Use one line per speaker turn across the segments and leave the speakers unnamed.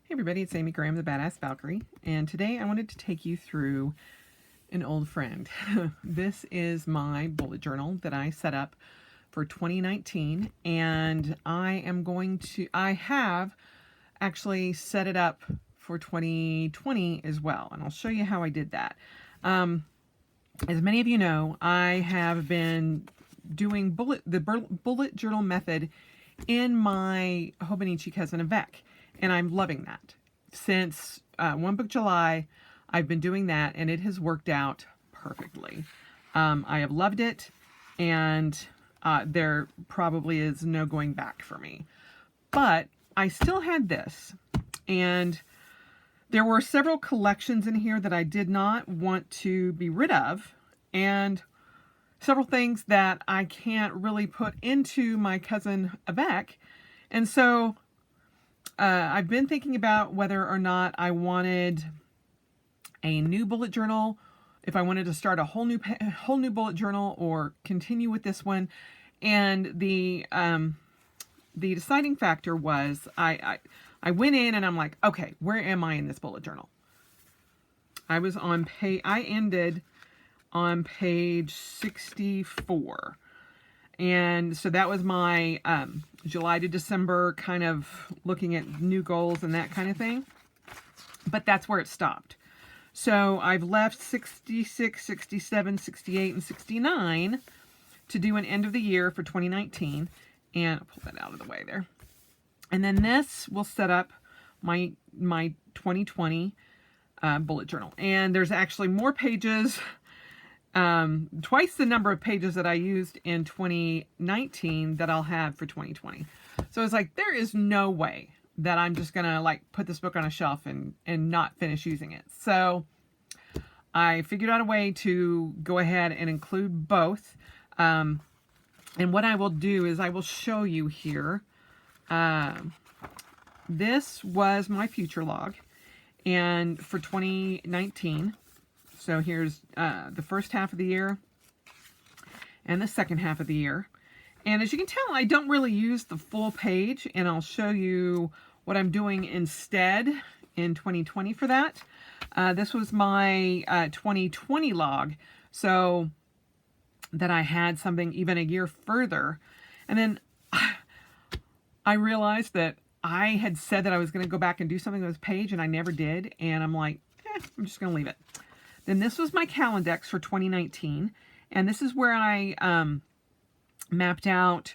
Hey everybody, it's Amy Graham, the Badass Valkyrie, and today I wanted to take you through an old friend. This is my bullet journal that I set up for 2019, and I have actually set it up for 2020 as well, and I'll show you how I did that. As many of you know, I have been doing the bullet journal method in my Hobonichi Cousin Avec. And I'm loving that. Since One Book July, I've been doing that, and it has worked out perfectly. I have loved it, and there probably is no going back for me. But I still had this, and there were several collections in here that I did not want to be rid of, and several things that I can't really put into my Cousin Avec. And so I've been thinking about whether or not I wanted a new bullet journal, if I wanted to start a whole new bullet journal, or continue with this one. And the deciding factor was I went in and I'm like, okay, where am I in this bullet journal? I ended on page 64. And so that was my July to December kind of looking at new goals and that kind of thing. But that's where it stopped. So I've left 66, 67, 68, and 69 to do an end of the year for 2019. And I'll pull that out of the way there. And then this will set up my 2020 bullet journal. And there's actually more pages, twice the number of pages that I used in 2019 that I'll have for 2020. So it's like, there is no way that I'm just gonna like put this book on a shelf and not finish using it. So I figured out a way to go ahead and include both. And what I will do is I will show you here. This was my future log, and for 2019. So here's the first half of the year and the second half of the year. And as you can tell, I don't really use the full page, and I'll show you what I'm doing instead in 2020 for that. This was my 2020 log, so that I had something even a year further. And then I realized that I had said that I was going to go back and do something with this page, and I never did. And I'm like, I'm just going to leave it. Then this was my Calendex for 2019, and this is where I mapped out,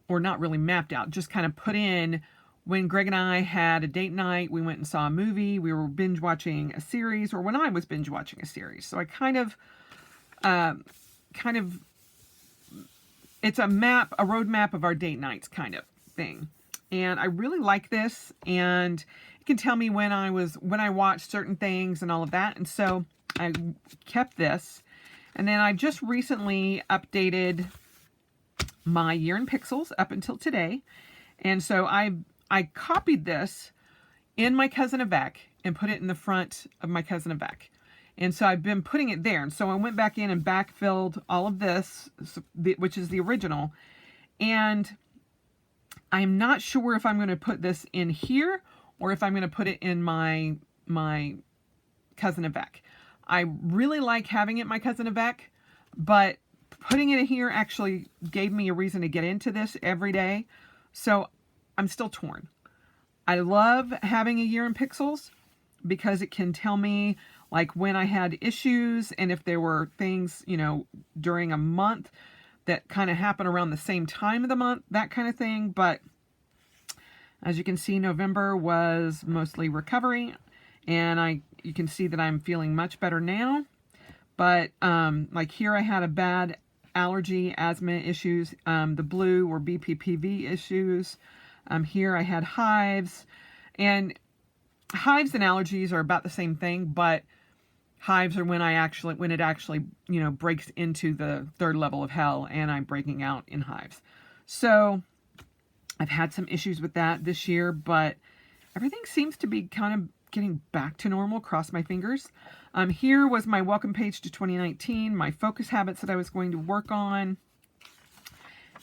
or not really mapped out, just kind of put in when Greg and I had a date night, we went and saw a movie, we were binge watching a series, or when I was binge watching a series. So I kind of, it's a roadmap of our date nights kind of thing. And I really like this, and it can tell me when I watched certain things and all of that. And so I kept this, and then I just recently updated my year in pixels up until today. And so I copied this in my Cousin Avec and put it in the front of my Cousin Avec. And so I've been putting it there. And so I went back in and backfilled all of this, which is the original. And I'm not sure if I'm going to put this in here or if I'm going to put it in my Cousin Avec. I really like having it in my Cousin Avec, but putting it in here actually gave me a reason to get into this every day. So I'm still torn. I love having a year in pixels because it can tell me like when I had issues and if there were things, you know, during a month that kind of happen around the same time of the month, that kind of thing. But as you can see, November was mostly recovery, and you can see that I'm feeling much better now. But like here I had a bad allergy, asthma issues. The blue were BPPV issues. Here I had hives, and hives and allergies are about the same thing, but hives are when it actually, you know, breaks into the third level of hell, and I'm breaking out in hives. So I've had some issues with that this year, but everything seems to be kind of getting back to normal. Cross my fingers. Here was my welcome page to 2019, my focus habits that I was going to work on,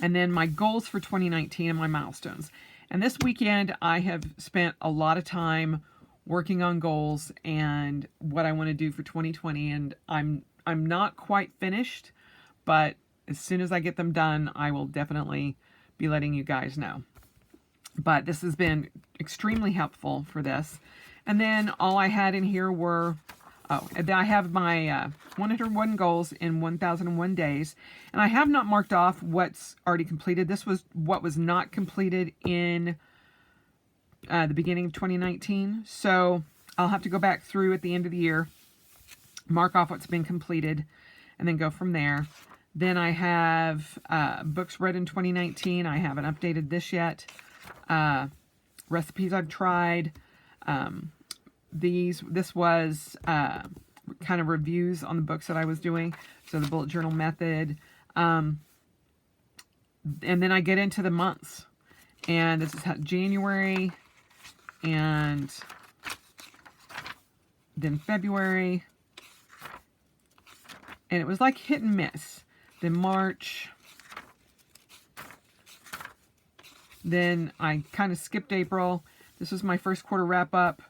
and then my goals for 2019 and my milestones. And this weekend, I have spent a lot of time working on goals and what I want to do for 2020. And I'm not quite finished, but as soon as I get them done, I will definitely be letting you guys know. But this has been extremely helpful for this. And then all I had in here were, I have my 101 goals in 1001 days. And I have not marked off what's already completed. This was what was not completed in the beginning of 2019. So I'll have to go back through at the end of the year, mark off what's been completed, and then go from there. Then I have books read in 2019. I haven't updated this yet. Recipes I've tried. This was kind of reviews on the books that I was doing. So the bullet journal method. And then I get into the months. And this is January. And then February. And it was like hit and miss. Then March. Then I kind of skipped April. This was my first quarter wrap up.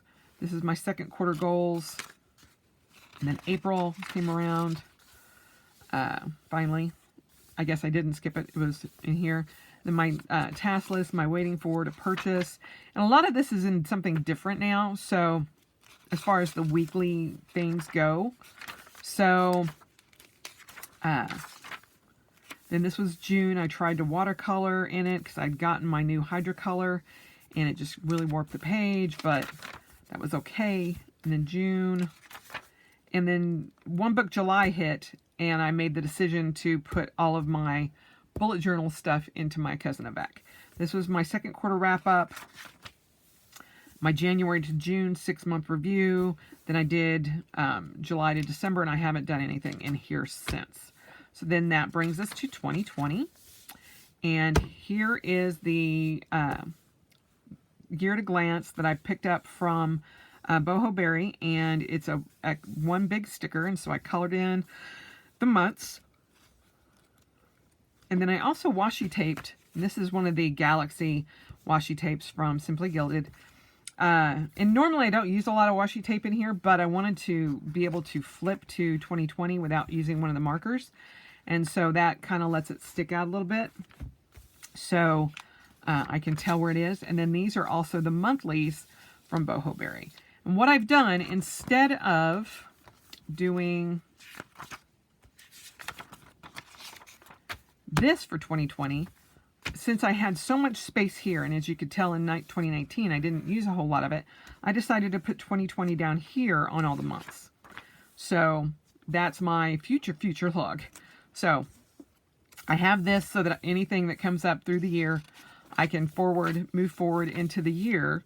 This is my second quarter goals. And then April came around. Finally. I guess I didn't skip it. It was in here. Then my task list, my waiting for to purchase. And a lot of this is in something different now. So as far as the weekly things go. So then this was June. I tried to watercolor in it because I'd gotten my new hydrocolor. And it just really warped the page. But that was okay. And then June. And then one book July hit. And I made the decision to put all of my bullet journal stuff into my Cousin Avec. This was my second quarter wrap up. My January to June 6-month review. Then I did July to December, and I haven't done anything in here since. So then that brings us to 2020. And here is the Gear at a Glance that I picked up from Boho Berry. And it's a one big sticker, and so I colored in the months. And then I also washi taped, and this is one of the Galaxy washi tapes from Simply Gilded. And normally I don't use a lot of washi tape in here, but I wanted to be able to flip to 2020 without using one of the markers. And so that kind of lets it stick out a little bit. So I can tell where it is. And then these are also the monthlies from Boho Berry. And what I've done, instead of doing this for 2020, since I had so much space here, and as you could tell in 2019, I didn't use a whole lot of it, I decided to put 2020 down here on all the months. So that's my future log. So I have this so that anything that comes up through the year, I can move forward into the year.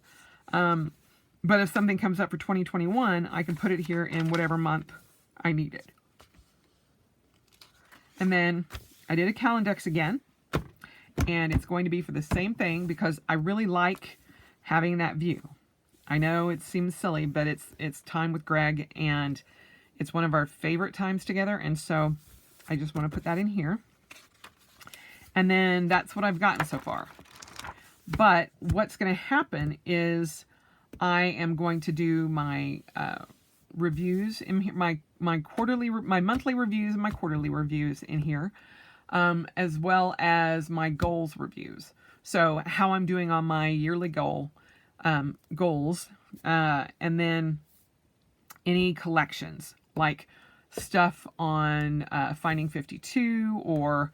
But if something comes up for 2021, I can put it here in whatever month I need it. And then I did a Calendex again, and it's going to be for the same thing because I really like having that view. I know it seems silly, but it's time with Greg, and it's one of our favorite times together, and so I just want to put that in here. And then that's what I've gotten so far. But what's going to happen is I am going to do my reviews in here, my monthly reviews and my quarterly reviews in here. As well as my goals reviews. So how I'm doing on my yearly goals, and then any collections, like stuff on Finding 52 or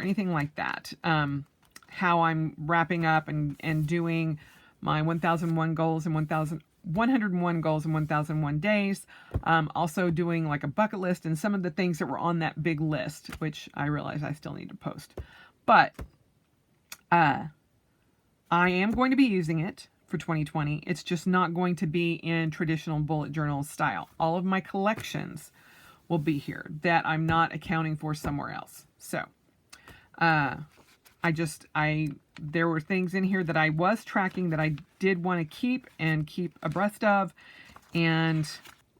anything like that. How I'm wrapping up and doing my 1001 goals and 101 goals in 1001 days. Also doing like a bucket list and some of the things that were on that big list, which I realize I still need to post. But I am going to be using it for 2020. It's just not going to be in traditional bullet journal style. All of my collections will be here that I'm not accounting for somewhere else. So there were things in here that I was tracking that I did want to keep abreast of. And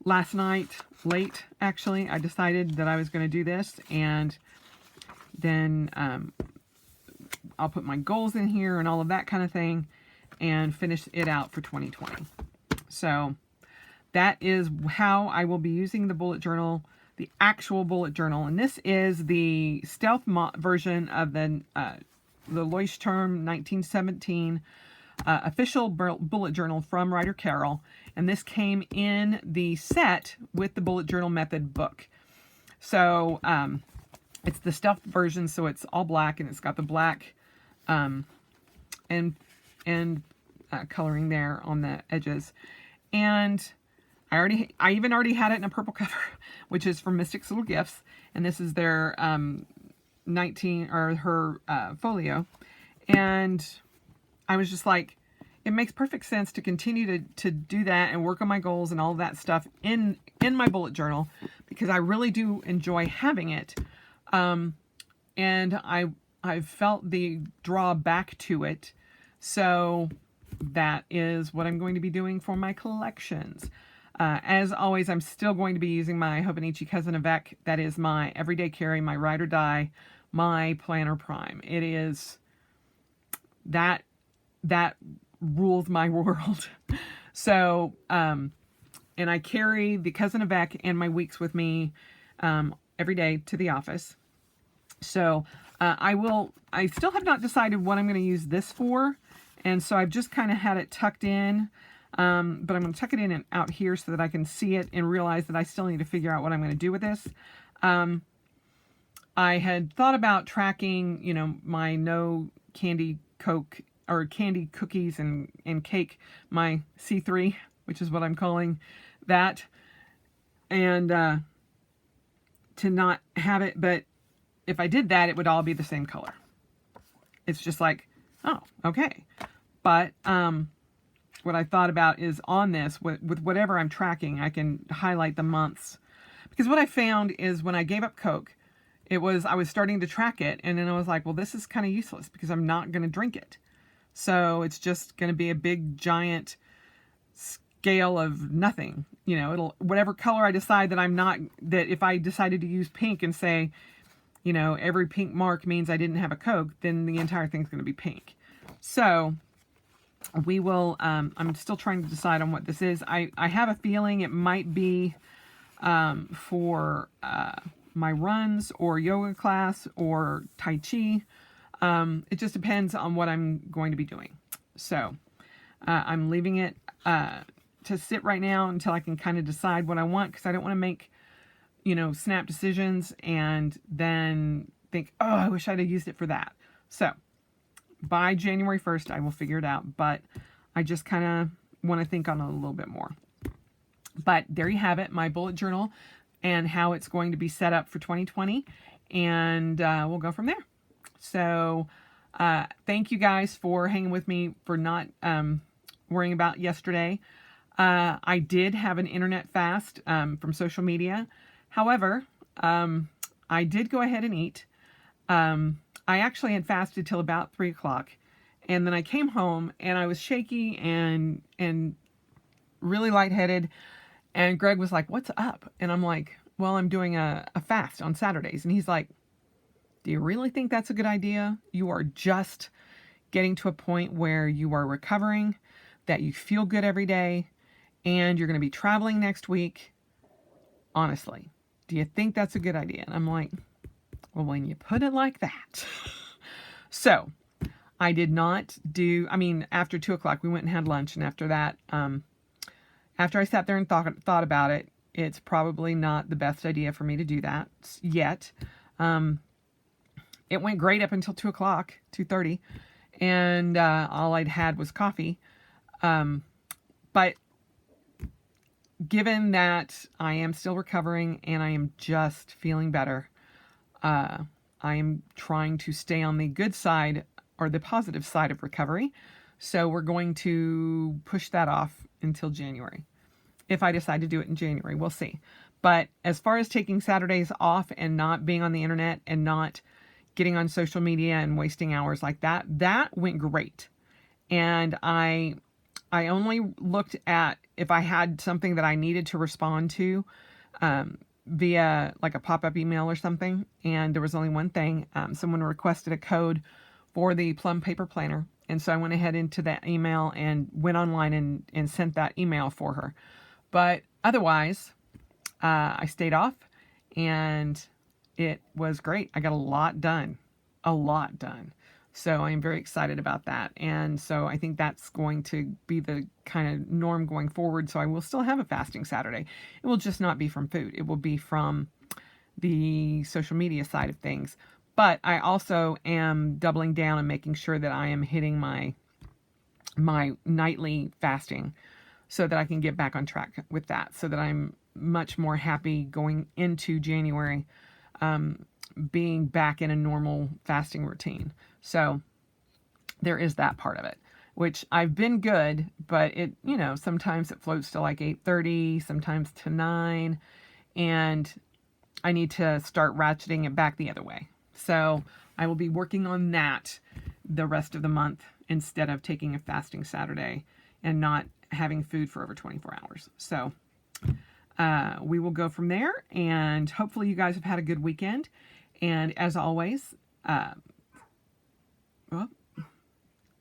last night, late actually, I decided that I was going to do this. And then I'll put my goals in here and all of that kind of thing and finish it out for 2020. So that is how I will be using the bullet journal, the actual bullet journal. And this is the stealth version of the Leuchtturm 1917 official bullet journal from Ryder Carroll. And this came in the set with the bullet journal method book. So it's the stealth version, so it's all black, and it's got the black and coloring there on the edges. And I even already had it in a purple cover, which is from Mystic's Little Gifts, and this is their her folio. And I was just like, it makes perfect sense to continue to do that and work on my goals and all of that stuff in my bullet journal, because I really do enjoy having it. And I've felt the draw back to it. So that is what I'm going to be doing for my collections. As always, I'm still going to be using my Hobonichi Cousin Avec. That is my everyday carry, my ride or die, my Planner Prime. It is that rules my world. So, and I carry the Cousin Avec and my weeks with me every day to the office. So I still have not decided what I'm going to use this for. And so I've just kind of had it tucked in. But I'm going to tuck it in and out here so that I can see it and realize that I still need to figure out what I'm going to do with this. I had thought about tracking, you know, my no candy Coke or candy cookies and cake, my C3, which is what I'm calling that. And to not have it, but if I did that, it would all be the same color. It's just like, oh, okay. But what I thought about is on this, with whatever I'm tracking, I can highlight the months. Because what I found is when I gave up Coke, I was starting to track it, and then I was like, well, this is kind of useless because I'm not going to drink it. So it's just going to be a big, giant scale of nothing. You know, whatever color I decide that if I decided to use pink and say, you know, every pink mark means I didn't have a Coke, then the entire thing's going to be pink. So we will, I'm still trying to decide on what this is. I have a feeling it might be for my runs or yoga class or Tai Chi. It just depends on what I'm going to be doing. So I'm leaving it to sit right now until I can kind of decide what I want, because I don't want to make, you know, snap decisions and then think, oh, I wish I'd have used it for that. So by January 1st, I will figure it out, but I just kind of want to think on it a little bit more. But there you have it, my bullet journal and how it's going to be set up for 2020, and we'll go from there. So thank you guys for hanging with me, for not worrying about yesterday. I did have an internet fast from social media. However, I did go ahead and eat. I actually had fasted till about 3 o'clock, and then I came home and I was shaky and really lightheaded. And Greg was like, "What's up?" And I'm like, "Well, I'm doing a fast on Saturdays." And he's like, "Do you really think that's a good idea? You are just getting to a point where you are recovering, that you feel good every day, and you're going to be traveling next week. Honestly, do you think that's a good idea?" And I'm like, well, when you put it like that. So I did not after 2 o'clock, we went and had lunch. And after that, after I sat there and thought about it, it's probably not the best idea for me to do that yet. It went great up until 2 o'clock, 2:30. And all I'd had was coffee. But given that I am still recovering and I am just feeling better, I am trying to stay on the good side or the positive side of recovery. So we're going to push that off until January. If I decide to do it in January, we'll see. But as far as taking Saturdays off and not being on the internet and not getting on social media and wasting hours like that, that went great. And I only looked at if I had something that I needed to respond to via like a pop-up email or something. And there was only one thing. Someone requested a code for the Plum Paper Planner. And so I went ahead into that email and went online and sent that email for her. But otherwise, I stayed off, and it was great. I got a lot done. So I'm very excited about that. And so I think that's going to be the kind of norm going forward. So I will still have a fasting Saturday. It will just not be from food. It will be from the social media side of things. But I also am doubling down and making sure that I am hitting my nightly fasting so that I can get back on track with that, so that I'm much more happy going into January, being back in a normal fasting routine. So there is that part of it, which I've been good, but it, sometimes it floats to like 8:30, sometimes to 9, and I need to start ratcheting it back the other way. So I will be working on that the rest of the month instead of taking a fasting Saturday and not having food for over 24 hours. So we will go from there, and hopefully you guys have had a good weekend. And as always, can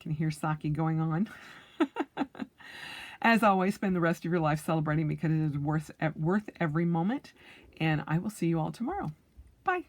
you hear Saki going on? As always, spend the rest of your life celebrating, because it is worth every moment. And I will see you all tomorrow. Bye.